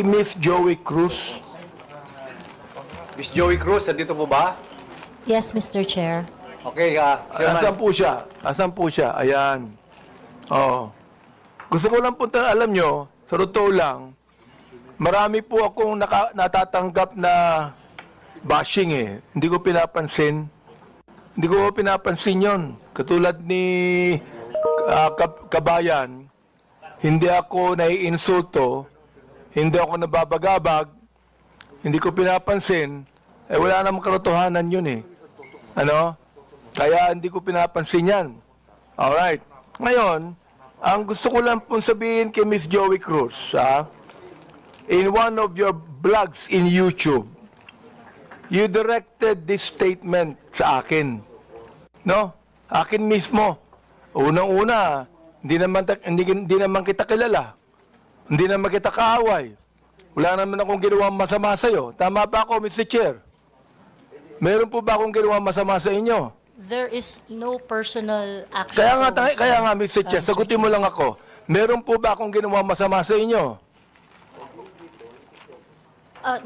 Miss Joey Cruz. Miss Joey Cruz, nandito po ba? Yes, Mr. Chair. Okay, Asan po siya? Asan po siya? Ayan. Oo. Gusto ko lang punta, alam nyo, sa totoo lang, marami po akong natatanggap na bashing eh. Hindi ko pinapansin. Hindi ko pinapansin yon. Katulad ni Kabayan, hindi ako naiinsulto, hindi ako nababagabag, hindi ko pinapansin, eh wala namang katotohanan yun eh. Ano? Kaya hindi ko pinapansin yan. Alright. Ngayon, ang gusto ko lang pong sabihin kay Miss Joey Cruz, in one of your vlogs in YouTube, you directed this statement sa akin. No? Akin mismo. Unang-una, hindi naman kita kilala. Hindi naman kita kaaway. Wala naman akong ginawang masama sa'yo. Tama ba ako, Mr. Chair? Meron po ba akong ginawang masama sa inyo? There is no personal action. Kaya nga, Mr. Chair, sagutin mo lang ako. Meron po ba akong ginawang masama sa inyo?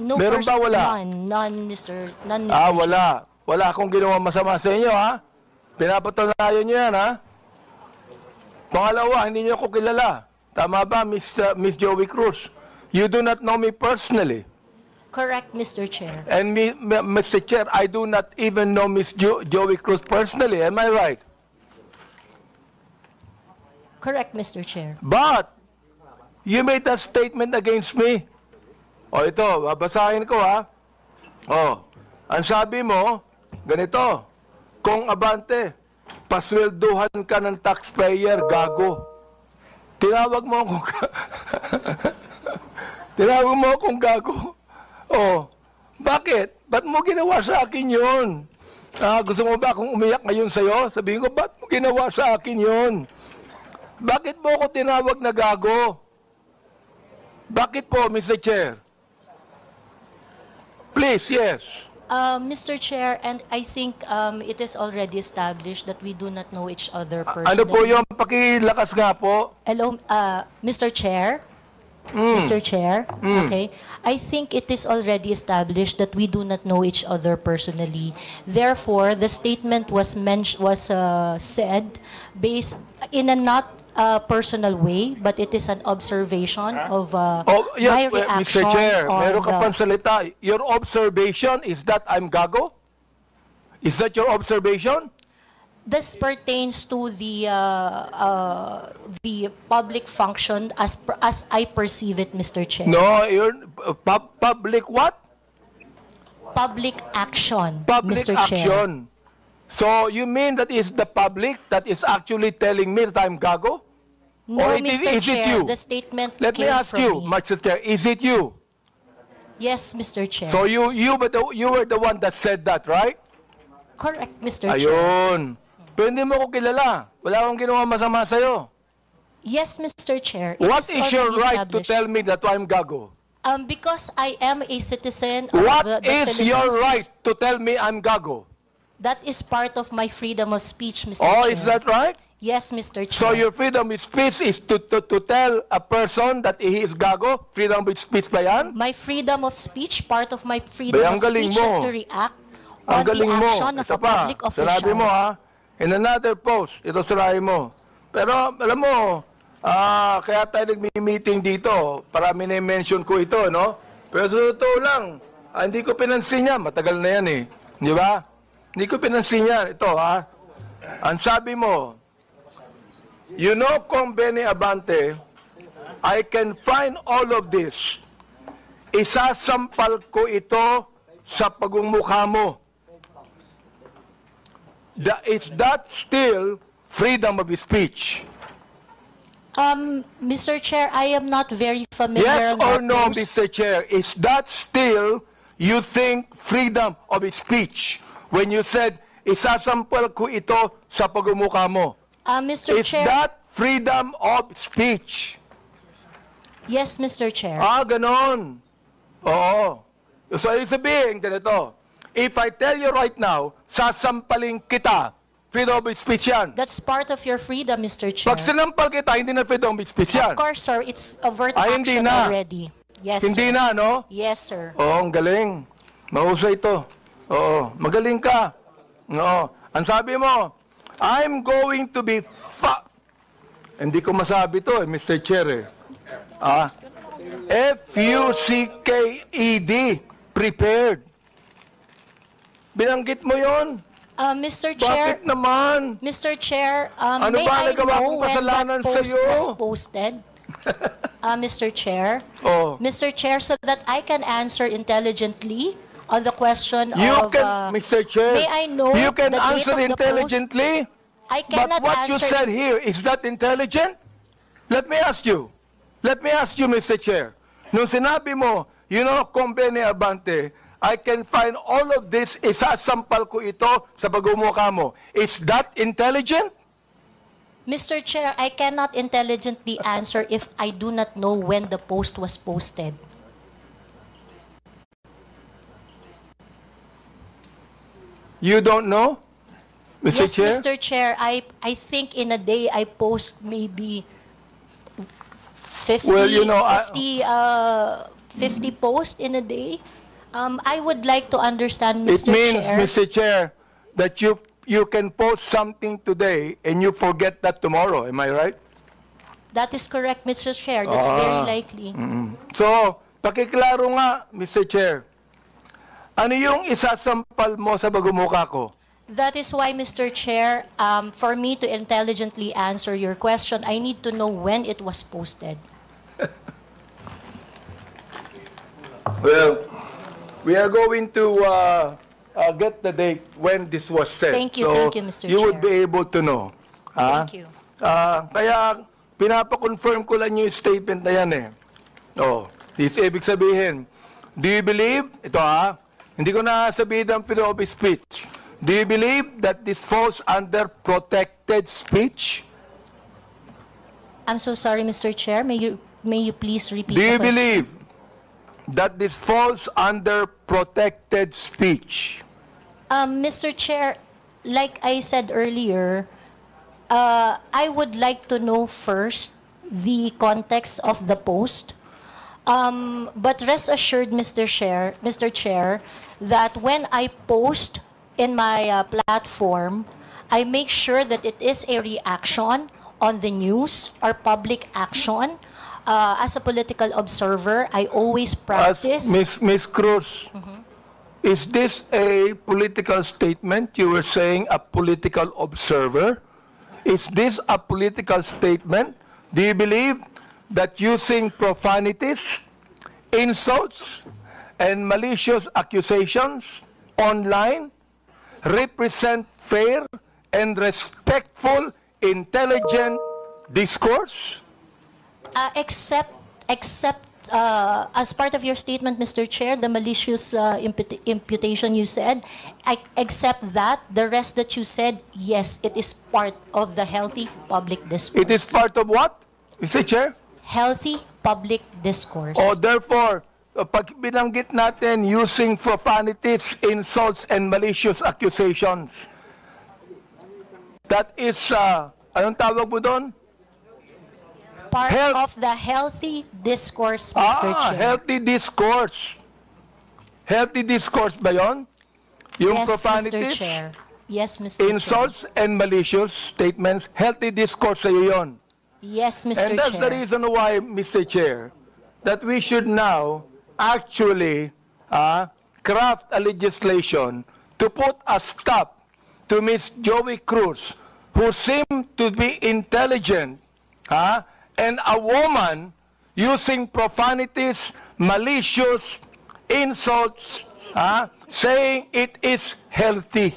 No Meron ba? Wala? None, Mr. Wala. Wala akong ginawang masama sa inyo, ha? Pinapatunayan nyo yan, ha? Pangalawa, hindi nyo ako kilala. Tama ba, Miss Joey Cruz? You do not know me personally. Correct, Mr. Chair. And Mr. Chair, I do not even know Miss Joey Cruz personally. Am I right? Correct, Mr. Chair. But, you made a statement against me. O ito, babasahin ko ha. O, ang sabi mo, ganito, kung abante, paswelduhan ka ng taxpayer, gago. Tinawag mo akong tinawag mo akong gago. Oh, bakit? Ba't mo ginawa sa akin yun? Gusto mo ba akong umiyak ngayon sa'yo? Sabihin ko, ba't mo ginawa sa akin yun? Bakit mo ako tinawag na gago? Bakit po, Mr. Chair? Please, yes. Mr. Chair, and I think it is already established that we do not know each other personally. Ano po yung pakilakas nga po? Hello, Mr. Chair? Mr. Chair? Okay. I think it is already established that we do not know each other personally. Therefore, the statement was said based in a not personal way, but it is an observation of my reaction. Mr. Chair, meron ka pang salita. Your observation is that I'm gago? Is that your observation? This pertains to the public function as I perceive it, Mr. Chair. No, you're public what? Public action, Public Mr. Chair. action. So you mean that is the public that is actually telling me that I'm gago? No, Or Mr. is it Chair, you? the statement Let me came ask from you, me. Mr. Chair, is it you? Yes, Mr. Chair. So you were the one that said that, right? Correct, Mr. Chair. Ayun. Pero hindi mo ko kilala. Wala akong ginawa masama sa'yo. Yes, Mr. Chair. It What is your already right to established. tell me that I'm gago? Because I am a citizen of What the is your Philippines. right to tell me I'm gago? That is part of my freedom of speech, Mr. Oh, Chair. is that right? Yes, Mr. Chair. So your freedom of speech is to tell a person that he is gago? Freedom of speech ba yan? My freedom of speech, part of my freedom Ang of galing speech is mo. to react Ang on the galing mo. action of Ito a pa, public official. sinabi mo ha, in another post, ito sirahin mo. Pero alam mo, kaya tayo nagmi-meeting dito, para mini-mention ko ito, no? Pero sa totoo lang, hindi ko pinansin yan, matagal na yan eh. Di ba? Hindi ko pinansin yan. Ito ha, ang sabi mo, you know, Kong Benny Abante, I can find all of this. Isasampal ko ito sa pagmumukha mo. Is that still freedom of speech? Mr. Chair, I am not very familiar. Yes or with no, those. Mr. Chair? Is that still, you think, freedom of speech? When you said, isasampal ko ito sa pagmumukha mo. Mr. Is Chair. that freedom of speech? Yes, Mr. Chair. Ganon. Oo. So, ibig sabihin, ganito. If I tell you right now, sasampalin kita, freedom of speech yan. That's part of your freedom, Mr. Chair. Pag sinampal kita, hindi na freedom of speech yan. Of course, sir, it's overt Ay, hindi action na. already. Yes, Hindi sir. na, no? Yes, sir. Oo, ang galing. Mahusay ito. Oo, magaling ka. Oo. Ang sabi mo, I'm going to be Hindi ko masabi to, Mr. Chair. F-U-C-K-E-D. Prepared. Binanggit mo yon? Mr. Chair, Bakit naman? Mr. Chair, Ano may ba I nagawa know kong when kasalanan that post sa'yo? was posted? Mr. Chair, Oh. Mr. Chair, so that I can answer intelligently on the question You of... can, Mr. Chair, may I know you can the date answer of the intelligently, I but cannot what you answer... said here, is that intelligent? Let me ask you, Mr. Chair. Nung sinabi mo, Conbene Abante, I can find all of this, isasampal ko ito sa pagmumukha mo. Is that intelligent? Mr. Chair, I cannot intelligently answer if I do not know when the post was posted. You don't know, Mr. Yes, Chair? Mr. Chair, I think in a day I post maybe 50, Well, 50 posts in a day. I would like to understand, It Mr. means, Chair. Mr. Chair, that you can post something today and you forget that tomorrow. Am I right? That is correct, Mr. Chair. That's very likely. So, pakiklaro nga, Mr. Chair. Ano yung isasampal mo sa pagmumukha ko? That is why, Mr. Chair, for me to intelligently answer your question, I need to know when it was posted. Well, we are going to get the date when this was said. Thank you, Mr. You would Chair. be able to know. Thank you. Kaya, pinapakonfirm ko lang yung statement na yan eh. Oh, this ibig sabihin, do you believe, hindi ko na sabihin ang freedom of speech. Do you believe that this falls under protected speech? I'm so sorry, Mr. Chair. May you please repeat Do the you question? believe that this falls under protected speech? Mr. Chair, like I said earlier, I would like to know first the context of the post. But rest assured, Mr. Chair, that when I post in my platform, I make sure that it is a reaction on the news or public action. As a political observer, I always practice. Miss Cruz, is this a political statement? You were saying a political observer. Is this a political statement? Do you believe that using profanities, insults, and malicious accusations online represent fair and respectful, intelligent discourse? Except as part of your statement, Mr. Chair, the malicious imputation you said, I accept that. The rest that you said, yes, it is part of the healthy public discourse. It is part of what, Mr. Chair? Healthy public discourse. O therefore, pag binanggit natin using profanities, insults, and malicious accusations, that is, anong tawag mo doon? Part health- of the healthy discourse, Mr. Chair. Healthy discourse. Healthy discourse ba yon? Yung Yes, Mr. profanities, Chair. Yes, Mr. Chair. insults, and malicious statements, healthy discourse sa'yo yun. Yes, Mr. And that's Chair. the reason why, Mr. Chair, that we should now actually craft a legislation to put a stop to Ms. Joey Cruz, who seemed to be intelligent, and a woman using profanities, malicious insults, saying it is healthy.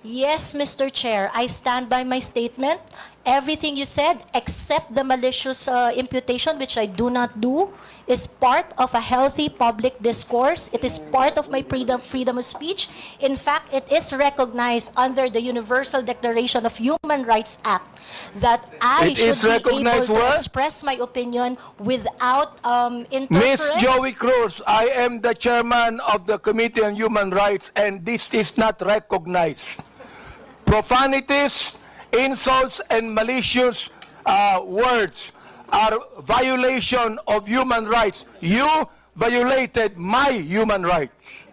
Yes, Mr. Chair, I stand by my statement. Everything you said, except the malicious imputation, which I do not do, is part of a healthy public discourse. It is part of my freedom of speech. In fact, it is recognized under the Universal Declaration of Human Rights Act that I It is should be able recognized to where? express my opinion without Ms. interference. Joey Cruz, I am the chairman of the Committee on Human Rights, and this is not recognized. Profanities, insults, and malicious words are violation of human rights. You violated my human rights.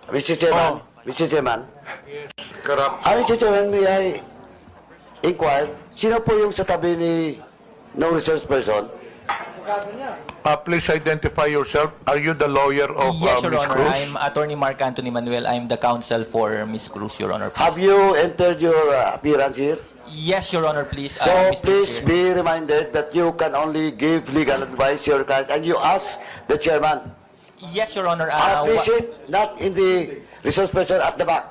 Mr. Chairman, Mr. Chairman. Mr. Chairman, may I inquire, sino po yung sa tabi ni no resource person? Please identify yourself. Are you the lawyer of Yes, Your Ms. Honor. Cruz? I'm Attorney Mark Anthony Manuel. I'm the counsel for Ms. Cruz, Your Honor. Have you entered your appearance here? Yes, Your Honor, please. So Mr. please Chair. be reminded that you can only give legal advice to your client and you ask the chairman. Yes, Your Honor. Please sit not in the resource person at the back.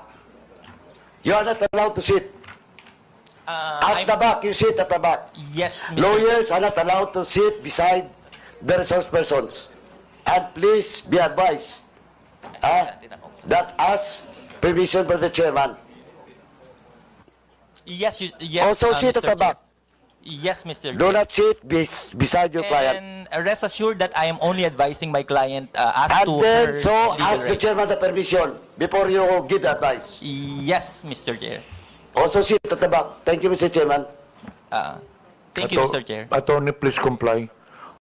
You are not allowed to sit. At the back, you sit at the back. Yes, Mr. Lawyers are not allowed to sit beside the resource persons. And please be advised that ask permission by the chairman. Yes, yes. Also sit Mr. at the back. Chair. Yes, Mr. Do Chair. not sit beside your client. And rest assured that I am only advising my client as And to then, her so legal ask the rights. chairman the permission before you give the advice. Yes, Mr. Chair. Also sit at the back. Thank you, Mr. Chairman. Thank you, Mr. Chair. Attorney, please comply.